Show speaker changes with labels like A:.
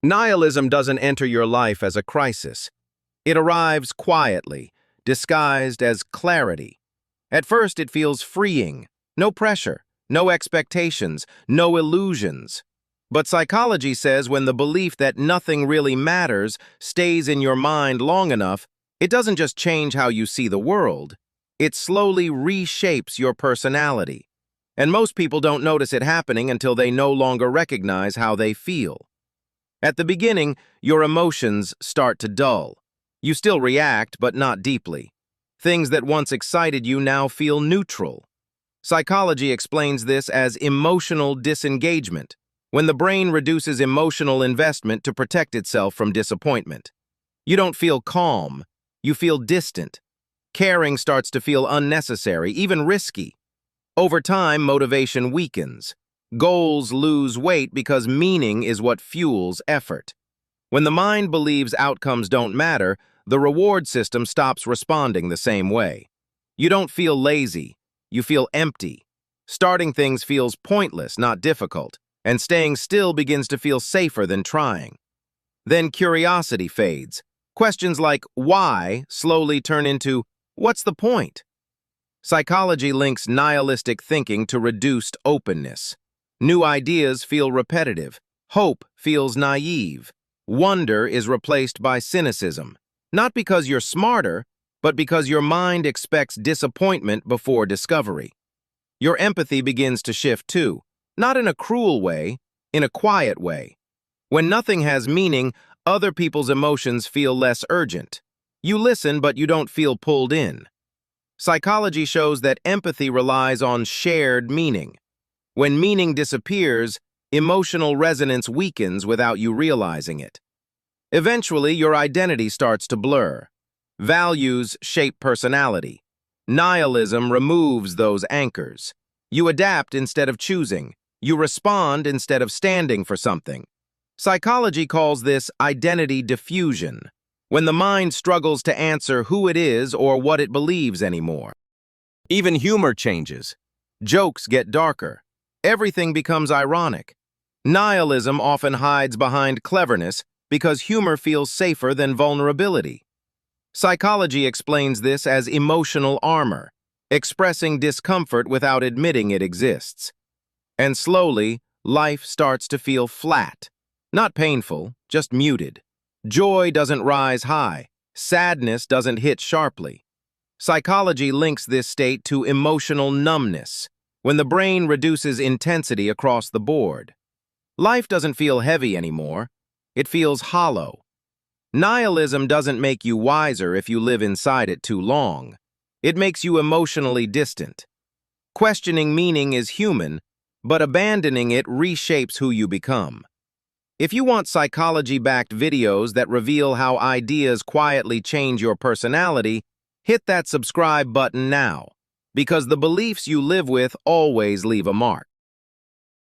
A: Nihilism doesn't enter your life as a crisis. It arrives quietly, disguised as clarity. At first, it feels freeing. No pressure, no expectations, no illusions. But psychology says when the belief that nothing really matters stays in your mind long enough, it doesn't just change how you see the world. It slowly reshapes your personality. And most people don't notice it happening until they no longer recognize how they feel. At the beginning, your emotions start to dull. You still react, but not deeply. Things that once excited you now feel neutral. Psychology explains this as emotional disengagement, when the brain reduces emotional investment to protect itself from disappointment. You don't feel calm, you feel distant. Caring starts to feel unnecessary, even risky. Over time, motivation weakens. Goals lose weight because meaning is what fuels effort. When the mind believes outcomes don't matter, the reward system stops responding the same way. You don't feel lazy, you feel empty. Starting things feels pointless, not difficult, and staying still begins to feel safer than trying. Then curiosity fades. Questions like why slowly turn into what's the point? Psychology links nihilistic thinking to reduced openness. New ideas feel repetitive. Hope feels naive. Wonder is replaced by cynicism. Not because you're smarter, but because your mind expects disappointment before discovery. Your empathy begins to shift too, not in a cruel way, in a quiet way. When nothing has meaning, other people's emotions feel less urgent. You listen, but you don't feel pulled in. Psychology shows that empathy relies on shared meaning. When meaning disappears, emotional resonance weakens without you realizing it. Eventually, your identity starts to blur. Values shape personality. Nihilism removes those anchors. You adapt instead of choosing. You respond instead of standing for something. Psychology calls this identity diffusion, when the mind struggles to answer who it is or what it believes anymore. Even humor changes. Jokes get darker. Everything becomes ironic. Nihilism often hides behind cleverness because humor feels safer than vulnerability. Psychology explains this as emotional armor, expressing discomfort without admitting it exists. And slowly, life starts to feel flat. Not painful, just muted. Joy doesn't rise high. Sadness doesn't hit sharply. Psychology links this state to emotional numbness, when the brain reduces intensity across the board. Life doesn't feel heavy anymore. It feels hollow. Nihilism doesn't make you wiser if you live inside it too long. It makes you emotionally distant. Questioning meaning is human, but abandoning it reshapes who you become. If you want psychology-backed videos that reveal how ideas quietly change your personality, hit that subscribe button now, because the beliefs you live with always leave a mark.